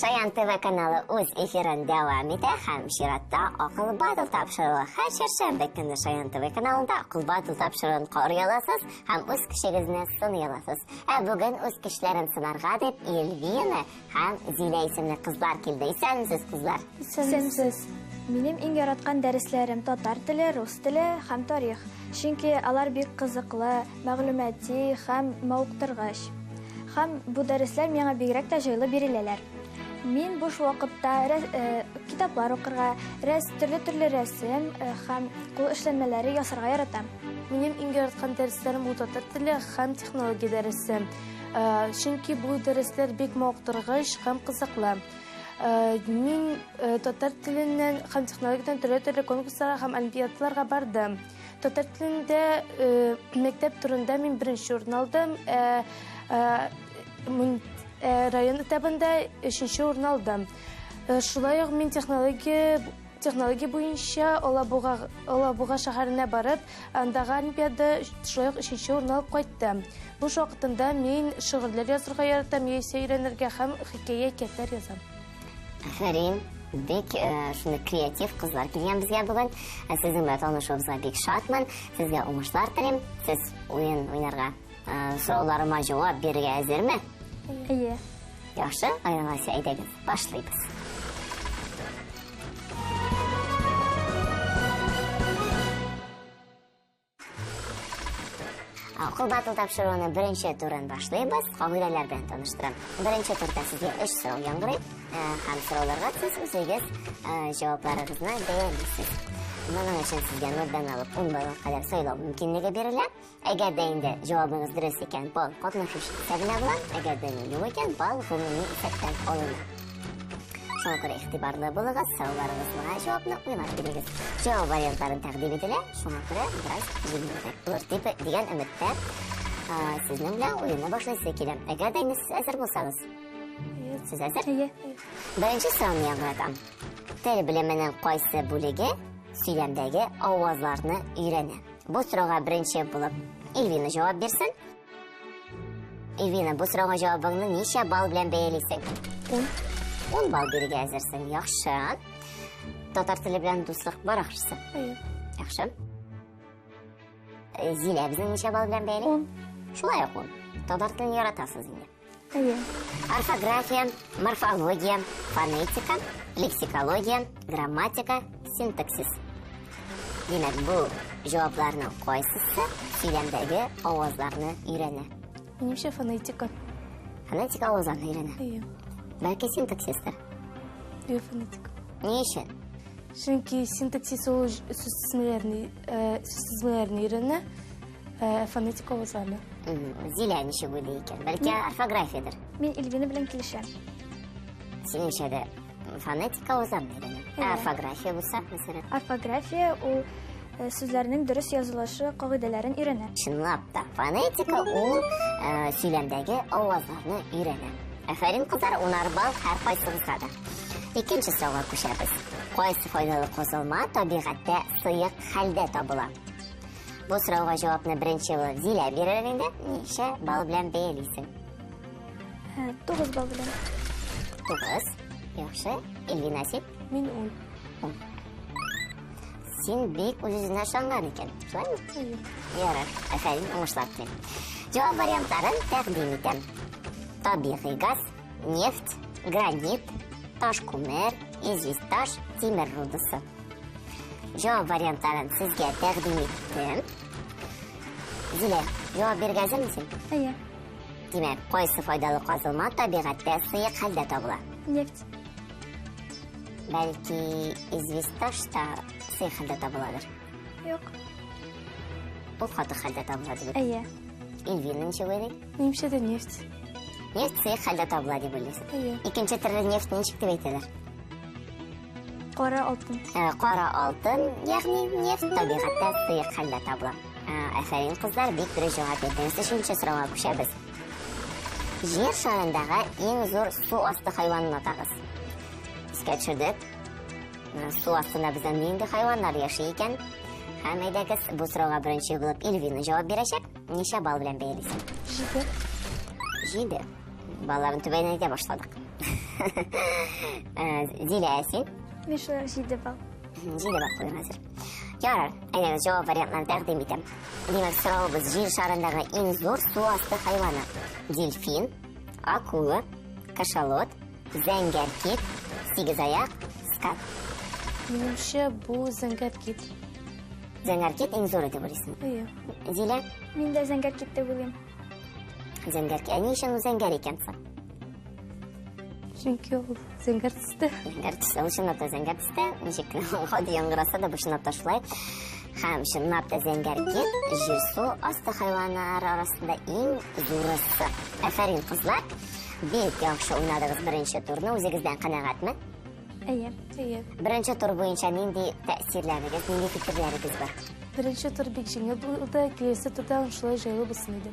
Шаян ТВ каналы үз эфирен дәвам итә һәм чиратта акыл батыл тапшыруы. Һәр шәмбе көне Шаян ТВ каналында акыл батыл тапшыруын карый аласыз һәм үз кешегезне сыный аласыз. Бүген үз кешеләрен сынарга дип Эльвина һәм Зилә исемле кызлар килде. Исәнмесез, кызлар? Исәнмесез. Минем иң яраткан дәресләрем татар теле, рус теле һәм тарих. Чөнки алар бик кызыклы, мәгълүмати һәм мавыктыргыч. Һәм бу дәресләр миңа бигрәк тә җайлы биреләләр. Мин буш вакытта китаплар укырга, төрле рәсем һәм кул эшләнмәләре ясарга яратам. Минем иң яраткан дәресләрем бу татар теле һәм технология дәресе. Чөнки бу дәресләр бик мавыктыргыч һәм кызыклы. Мин татар теленнән һәм технологиядан төрле конкурсларга һәм олимпиадаларга бардым. Татар телендә мәктәп турында мин беренче урын алдым. Район этабында 3нче урын алдым. Шулай ук мин технология буенча Алабуга шәһәренә барып, андагы олимпиада шулай ук 3нче урын алып кайттым. Бу вакытында мин шигырьләр язарга яратам, яисә өйрәнергә һәм хикәя әкиятләр язам. Афәрин, бик шуны креатив кызлар килгән безгә бүген. Сезнең белән танышуыбызга бик шатмын. Сезгә уңышлар телим. Сез уен уйнарга, сорауларыма җавап бирергә әзерме? Әйе. Яхшы, аягасы әйдәгез. Башлыйбыз. Акыл батыл тапшыруны беренче турын башлыйбыз. Кагыйдәләр белән таныштырам. Беренче турда сезгә 3 сорау яңгырый. Һәм сорауларга сез үзегез җавапларыгызны бәялисез. Моның өчен сезгә нотадан алып 10 баллга кадәр сайлау мөмкинлеге бирелә. Әгәр дә инде җавабыгыз дөрес икән, балл катнашучы исәбенә була. Әгәр дә юк икән, балл гомуми исәптән алына. Шуңа күрә игътибарлы булыгыз, сорауларыгызга җавапны уйлап бирегез. Җавап вариантларын тәкъдим ителә, шуңа күрә бераз җиңелрәк булыр дигән өметтә сезнең белән уенны башлыйсы килә. Әгәр дә сез әзер булсагыз. Сез әзер? Әйе. Беренче сорауны яңгыратам. Тел белеменең кайсы бүлеге сөйләмдәге авазларны өйрәнә? Бу сорауга беренче булып Эльвина җавап бирсен. Эльвина, бу сорауга җавабыңны ничә балл белән бәялисең? 10 балл бирергә әзерсең. Яхшы. Татар теле белән дуслык бар ахрысы. Яхшы. Зилә безнең ничә балл белән бәяли? 10. Шулай ук 10. Татар телен яратасыз инде. Әйе. Орфография, морфология, фонетика, лексикология, грамматика, синтаксис. Димәк, бу җавапларның кайсысы сөйләмдәге авазларны өйрәнә? Минемчә фонетика. Фонетика авазларны өйрәнә. Әйе. Бәлки синтаксистер. Фонетика. Ни өчен? Чөнки синтаксис ул сүзләрне өйрәнә, фонетика авазларны. Зилә ничек уйлый икән? Бәлки орфографиядер. Мин Эльвина белән килешәм. Синеңчә дә фонетика авазларны өйрәнә. Орфография булса, мәсәлән. Орфография ул сүзләрнең дөрес язылышы кагыйдәләрен өйрәнә. Чынлап та, фонетика ул сөйләмдәге авазларны өйрәнә. Афәрин кызлар, 10 балл һәр кайсыгызга да. Икенче сорауга күчәбез. Кайсы файдалы козылма табигатьтә сыек хәлдә табыла? Бу сорауга җавапны беренче булып Зилә бирер инде. Ничә балл белән бәялисең? 9 балл белән. 9. Яхшы. Эльвина, син? Мин 10. Син бик үзенә ышанган икән. Шулаймы? Ярар. Афәрин, уңышлар телим. Җавап вариантларын тәкъдим итәм. Табигый газ, нефть, гранит, таш күмер, известь таш, тимер рудасы. Җавап вариантларын сезгә тәкъдим иттем. Зилә, җавап бирергә әзермисең? Әйе. Димәк, кайсы файдалы казылма табигатьтә сыек хәлдә табыла? Нефть. Бәлки, известь таш та сыек хәлдә табыладыр. Юк. Ул каты хәлдә табыла дип. Әйе. Эльвина ничек уйлый? Минемчә дә нефть. Нефть сыек хәлдә табыла дип уйлыйсың. Әйе. Икенче төрле нефть ничек дип әйтәләр? Кара алтын. Кара алтын, ягъни нефть табигатьтә сыек хәлдә табыла. Афәрин кызлар, бик дөрес җавап бирдегез. Өченче сорауга күчәбез. Җир шарындагы иң зур су асты хайванын атагыз. Искә төшердек. Су астында бездә нинди хайваннар яши икән? Һәм әйдәгез, бу сорауга беренче булып Эльвина җавап бирәчәк. Ничә балл белән бәялисең? 7. 7. Балларын түбәнәйтә башладык. Зилә, син? Мен шулай 7 балл. Җиде бак куйган хәзер. Ярар, әйдә җавап вариантларын тәкъдим итәм. Димәк, соравыбыз җир шарындагы иң зур су асты хайваны. Дельфин, акула, кашалот, зәңгәр кит, сигезаяк, скат. Минемчә, бу зәңгәр кит. Зәңгәр кит иң зуры дип уйлыйсың. Ие. Зилә, Мин дә зәңгәр кит дип уйлыйм. зәңгәр кит. Ә ни өчен ул зәңгәр икән соң? Чөнки ул зәңгәр төстә. Зәңгәр төсле, ул чынлап та зәңгәр төстә. Ничек гади яңгыраса да, бу чынлап та шулай. Һәм чынлап та зәңгәр кит җир су асты хайваннары арасында иң зурысы. Афәрин, кызлар. Бик яхшы уйнадыгыз беренче турны. Үзегездән канәгатьме? Әйе. Ие. Беренче тур буенча нинди тәэсирләрегез, нинди фикерләрегез бар? Беренче тур бик җиңел булды, киләсе турда шулай җайлы булсын иде.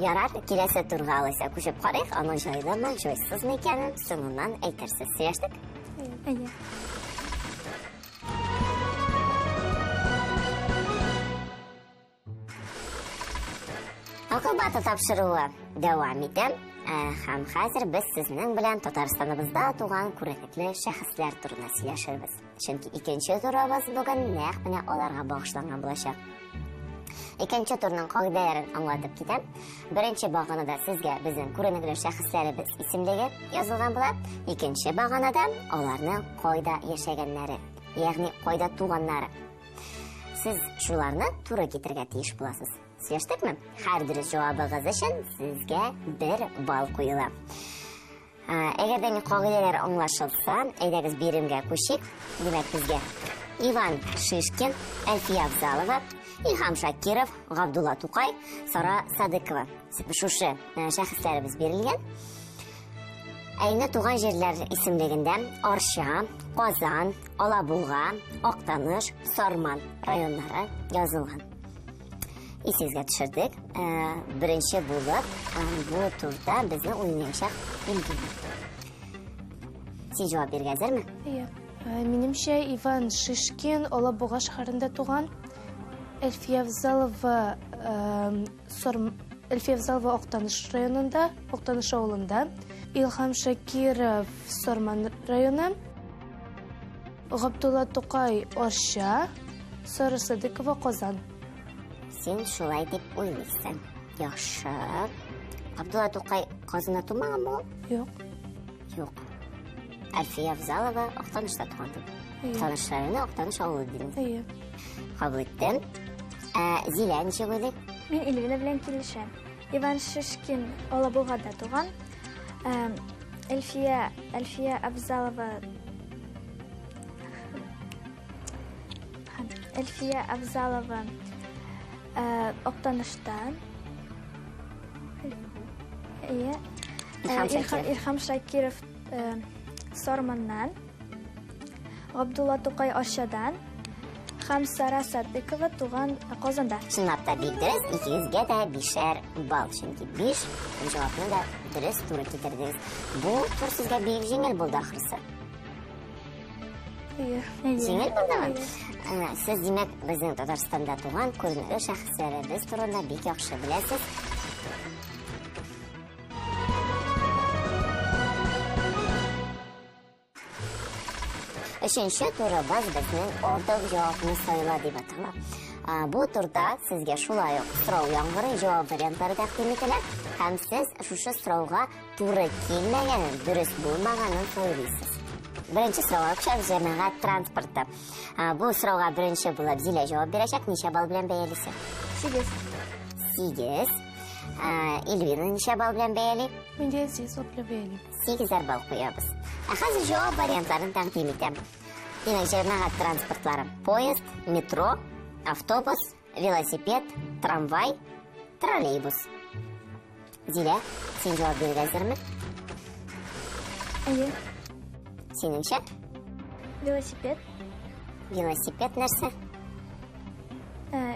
Ярар, киләсе турга алайса күчеп карыйк, аның җайлымы, җайсызмы икәнен соңыннан әйтерсез. Сөйләштек? Әйе. Акылбаты тапшыруы дәвам итә. Һәм хәзер без сезнең белән Татарстаныбызда туган күренекле шәхесләр турында сөйләшербез. Чөнки икенче турыбыз бүген нәкъ менә аларга багышланган булачак. Икенче турның кагыйдәләрен аңлатып китәм. Беренче баганада сезгә безнең күренекле шәхесләребез исемлеге язылган була. Икенче баганада аларның кайда яшәгәннәре, ягъни кайда туганнары. Сез шуларны туры китергә тиеш буласыз. Сөйләштекме? Һәр дөрес җавабыгыз өчен сезгә 1 балл куела. Әгәр дә кагыйдәләр аңлашылса, әйдәгез биремгә күчик. Димәк, безгә Иван Шишкин, Әлфия Абзалова, Илһам Шакиров, Габдулла Тукай, Сара Садыкова. Шушы шәхесләребез бирелгән. Әйне туган җирләр исемлегендә Арча, Казан, Алабуга, Актаныш, Сарман районнары язылган. Исегезгә төшердек. Беренче булып бу турда безне уйнаячак Илгин. Син җавап бирергә әзерме? Ие. Минемчә, Иван Шишкин Алабуга шәһәрендә туган. Әлфия Абзалова Актаныш районында, Актаныш авылында. Илһам Шакиров Сарман районы. Габдулла Тукай Арча, Сара Садыкова Казан. Син шулай дип уйлыйсың. Яхшы. Габдулла Тукай Казанда тумаганмы? Юк. Юк. Әлфия Абзалова Актанышта туган. Актаныш районы, Актаныш авылы дидең. Ие. Кабул иттем. Зилә ничек уйлый? Мин Эльвина белән килешәм. Иван Шишкин Алабугада туган. Әлфия Абзалова Актанышта. Әйе. Илһам Шакиров Сарманнан. Габдулла Тукай Арчадан. Һәм Сара Садыкова туган Казанда. Чынлап та бик дөрес, икегезгә дә 5 балл. Чөнки 5 җавапны да дөрес туры китердегез. Бу тур сезгә бик җиңел булды ахрысы. Ие. Җиңел булдымы? Сез димәк безнең Татарстанда туган күренекле шәхесләребез турында бик яхшы беләсез. Өченче турыбыз безнең ортак җавапны сайла дип атала. Бу турда сезгә шулай ук сорау яңгырый җавап вариантлары тәкъдим ителә. Һәм сез шушы сорауга туры килмәгәнен, дөрес булмаганын сөйлисез. Беренче сорауга күчәбез, җәмәгать транспорты. Бу сорауга беренче булып Зилә җавап бирәчәк. Ничә балл белән бәялисең? 8. Эльвина ничә балл белән бәяли? Мин дә 8 балл бәялим. 8 балл куябыз. Хәзер җавап вариантларын тәкъдим итәм. Димәк, җәмәгать транспортлары: поезд, метро, автобус, велосипед, трамвай, троллейбус. Зилә, син җавап бирергә әзерме? Әйе. Синеңчә? Велосипед. Велосипед нәрсә?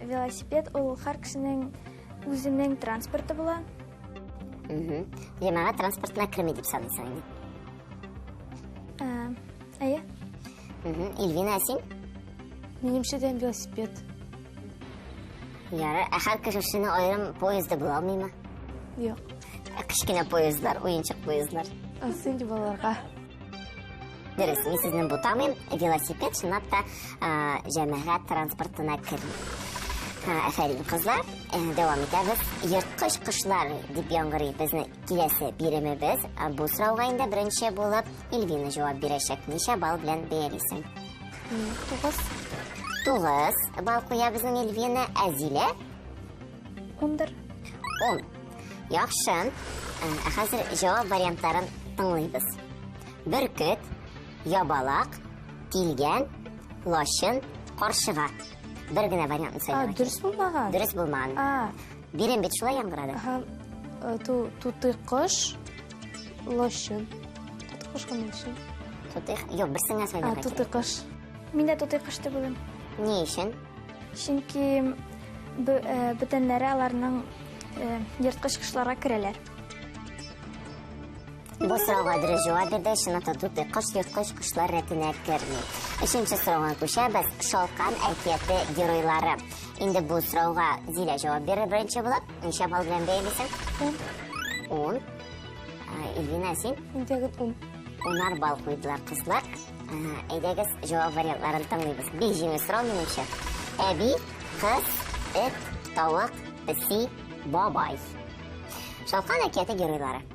Велосипед ул һәр кешенең үзенең транспорты була. Җәмәгать транспортына керми дип саныйсың инде. Әйе. Эльвина, син? Минемчә дә велосипед. Ярар, һәр кешенең аерым поезды була алмыймы? Юк. Кичкенә поездлар, уенчык поездлар. Сенде балаларга. Дөрес, мин сезне бутамыйм. Велосипед чынлап та җәмәгать транспортына керми. Афәрин кызлар, дәвам итәбез. Йырткыч кышлар дип яңгырый безне киләсе биремебез. Бу сорауга инде беренче булып Эльвина җавап бирәчәк. Ничә балл белән бәялисең? 9 балл куя безнең Эльвина. Әзилә 11. 10. Яхшы. Хәзер җавап вариантларын тыңлыйбыз. Бөркет, ябалак, килгән, лашын, каршыга. Бер генә вариантны сөйләгән. Дөрес булмаган. Дөрес булмаган. Бирем бит шулай яңгырады. Тутыйкыш, лошын. Тутыйкыш кемешен? Юк, берсенә сөйләгән. Тутыйкыш. Мин дә тутыйкыш дип уйлыйм. Ни өчен? Чөнки бөтенләре аларның йырткыч кышларга керәләр. Бу сорауга дөрес җавап бирде. Чынлап та кыш йырткыч кышлар рәтенә керми. Өченче сорауга күчәбез. Шалкан әкияте геройлары. Инде бу сорауга Зилә җавап бирер беренче булып. Ничә балл белән бәялисең? 10. Эльвина, син? Инде 10. 10 балл куйдылар кызлар. Әйдәгез җавап вариантларын тыңлыйбыз. Бик җиңел сорау минемчә. Әби, кыз, эт, тавык, песи, бабай. Шалкан әкияте геройлары.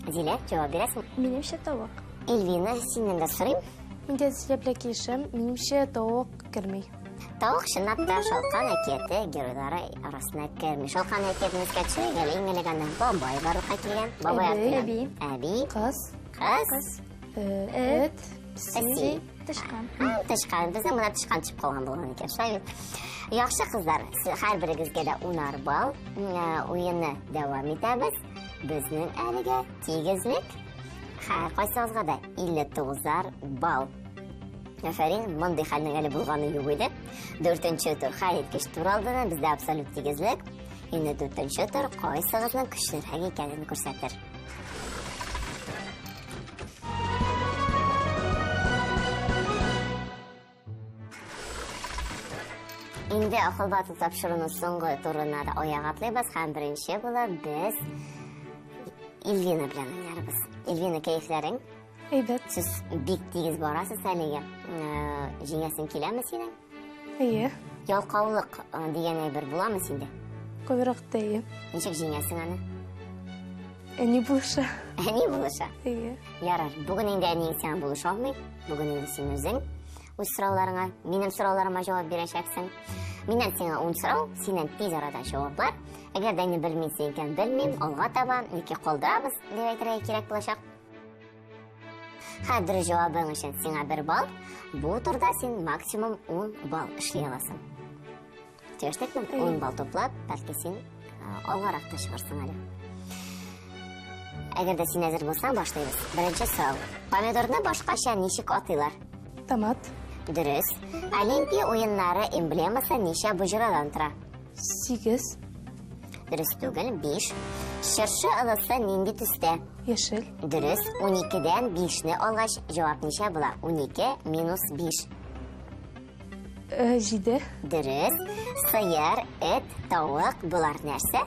Зилә, җавап бирәсең? Минемчә тавык. Эльвина, синнән дә сорыйм. Инде сөйләп килешәм, минемчә тавык керми. Тавык чынлап та Шалкан әкияте геройлары арасына керми. Шалкан әкиятен искә төшерергә иң элегәндә бабай барлыкка килгән. Бабай Әби. Әби, Кыз, кыз, эт, песи, Тышкан. тышкан. Безнең менә тышкан чыгып калган булган икән. Шулай бит. Яхшы кызлар, һәрберегезгә дә 10 балл. Уенны дәвам итәбез. Безнең әлегә тигезлек. Кайсыгызга да 59 балл. Афәрин, мондый хәлнең әле булганы юк иде. 4нче тур хәлиткеч тур алдына бездә абсолют тигезлек. Инде 4нче тур кайсыгызның көчлерәк икәнен күрсәтер. Инде акыл батыл тапшыруның соңгы турына да аяк атлыйбыз. Һәм беренче булып без Эльвина белән уйнарбыз. Эльвина, кәефләрең? әйбәт. Сез бик тигез барасыз әлегә. Җиңәсең киләме синең? Әйе, Ялкаулык дигән әйбер буламы синдә? күбрәк тәйе. Ничек җиңәсең аны? Әни булыша. Әни булыша. Әйе. Ярар, бүген инде әниң сиңа булыша алмый. Бүген инде син үзең үз сорауларыңа, минем сорауларыма җавап бирәчәксең. Миннән сиңа 10 сорау, синнән тиз арада җаваплар. Әгәр дә ни белмисең икән, белмим, алга таба яки калдырабыз дип әйтергә кирәк булачак. Хәзер җавабың өчен сиңа 1 балл. Бу турда син максимум 10 балл эшли аласың. Төштекме? 10 балл топлап, бәлки син алгарак та чыгарсың әле. Әгәр дә син әзер булсаң, башлыйбыз. Беренче сорау. Помидорны башкача ничек атыйлар? Томат, Дөрес. Олимпия уеннары эмблемасы ничә буҗрадан тора? 8, Дөрес түгел, 5. Шыршы ылысы нинди төстә? яшел, Дөрес. 12-дән 5-не алгач, җавап ничә була? 12 минус 5. 7, Дөрес. Сыер, эт, тавык булар нәрсә?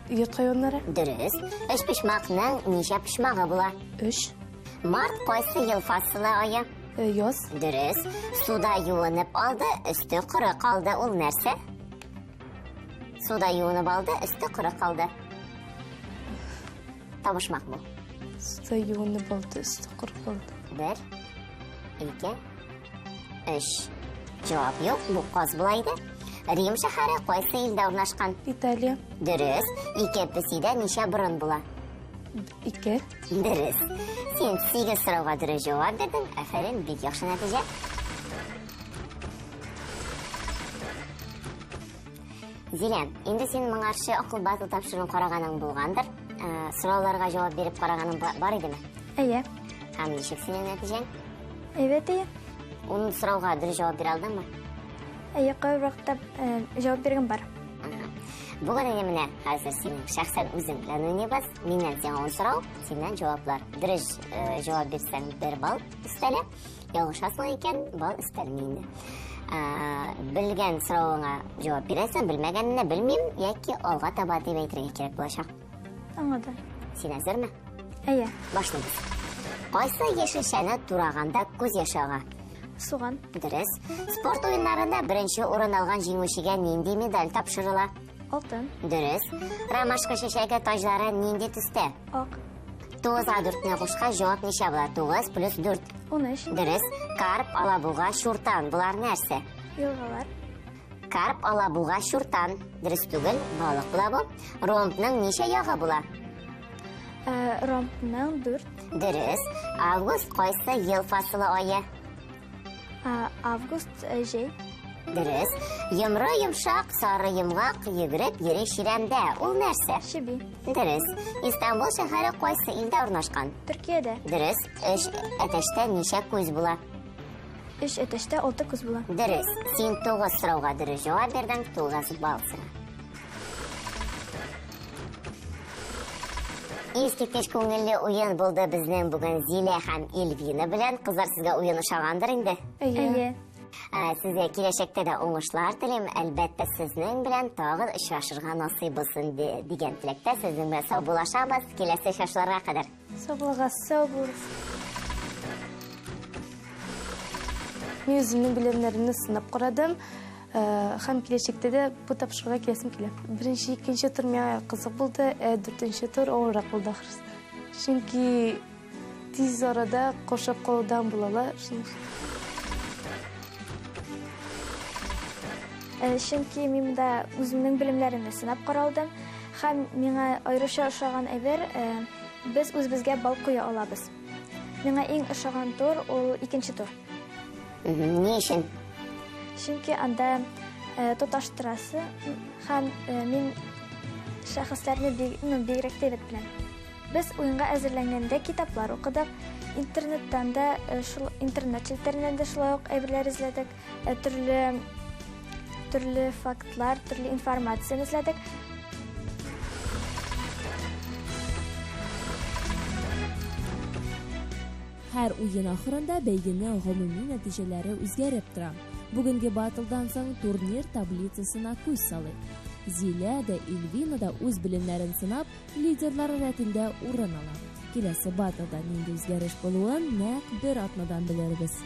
йорт хайваннары, Дөрес. Өч пишмакның ничә пишмагы була? 3, Март кайсы ел фасылы ае? яз, Дөрес. Суда юынып алды, өсте коры калды. Ул нәрсә? Суда юынып алды, өсте коры калды. Табышмак бу. суда юынып алды, өсте коры калды. 1, 2, 3. Җавап юк, бу каз була иде. Рим шәһәре кайсы илдә урнашкан? Италия, Дөрес. 2 песидә ничә борын була? 2, Дөрес. Син 8 сорауга дөрес җавап бирдең. Афәрин, бик яхшы нәтиҗә. Зилә, инде син моңарчы акыл батыл тапшыруын караганың булгандыр. Сорауларга җавап биреп караганың бар идеме? Әйе. Һәм ничек синең нәтиҗәң? Әйбәт әйе. 10 сорауга дөрес җавап бирә алдыңмы? Әйе, кайбрак та җавап биргән бар. Бүген инде менә хәзер синең шәхсән үзең белән уйныйбыз. Миннән сиңа 10 сорау, синнән җаваплар. Дөрес җавап бирсәң 1 балл өстәлә. Ялгышасың икән, балл өстәлмә инде. Белгән соравыңа җавап бирәсең, белмәгәнне белмим, яки алга таба дип әйтергә кирәк булачак. Аңладым. Син әзерме? Әйе, Башлыйбыз. Кайсы яшелчәне тураганда күз яшы ага? суган, Дөрес. Спорт уеннарында беренче урын алган җиңүчегә нинди медаль тапшырыла? алтын, Дөрес. Ромашка чәчәге таҗлары нинди төстә? ак, 9-га 4-не кушка җавап ничә була? 9 плюс 4. 13, Дөрес. Карп, алабуга, шуртан. Булар нәрсә? елгалар, Карп, алабуга, шуртан. Дөрес түгел, балык була бу. Ромбның ничә ягы була? ромбның 4, Дөрес. Август кайсы ел фасылы айы? август җәй, Дөрес. Йомры, йомшак, сары йомгак, йөгереп йөри чирәмдә. Ул нәрсә? Чиби, Дөрес. Истанбул шәһәре кайсы илдә урнашкан? Төркиядә, Дөрес. Өч әтәштә ничә күз була? 3 әтәштә 6 күз була. Дөрес. Син 9 сорауга дөрес җавап бирдең, 9 балл сиңа. Искиткеч күңелле уен булды безнең бүген Зилә һәм Эльвина белән. Кызлар, сезгә уен ошагандыр инде. Әйе, Сезгә киләчәктә дә уңышлар телим. Әлбәттә, сезнең белән тагын очрашырга насыйп булсын дигән теләктә сезнең белән сау булашабыз. Киләсе очрашуларга кадәр. Сау булыгыз, сау булыгыз. Мен үземнең белемнәремне сынап карадым. Һәм киләчәктә дә бу тапшыруга киләсем килә. Беренче, икенче тур миңа кызык булды, дүртенче тур авыррак булды ахрысы. Чөнки тиз арада кошап калудан булалар. чөнки мин монда үземнең белемнәремне сынап каралдым һәм миңа аеруча ошаган әйбер, без үзебезгә бал куя алабыз. Миңа иң ошаган тур ул икенче тур. Ни өчен? Чөнки анда тоташтырасы һәм мин шәхесләрне бигрәк тәбет белән. Без уенга әзерләнгәндә китаплар укыдык, интернеттан да, интернет челтәреннән дә шулай ук әйберләр эзләдек, төрле фактлар, төрле информация эзләдек. Һәр уен ахырында бәйгенең гомуми нәтиҗәләре үзгәреп тора. Бүгенге батлдан соң турнир таблицасына күз салыйк. Зилә дә, Эльвина да үз белемнәрен сынап, лидерлар рәтендә урын ала. Киләсе батлда нинди үзгәреш булуын нәкъ бер атнадан белербез.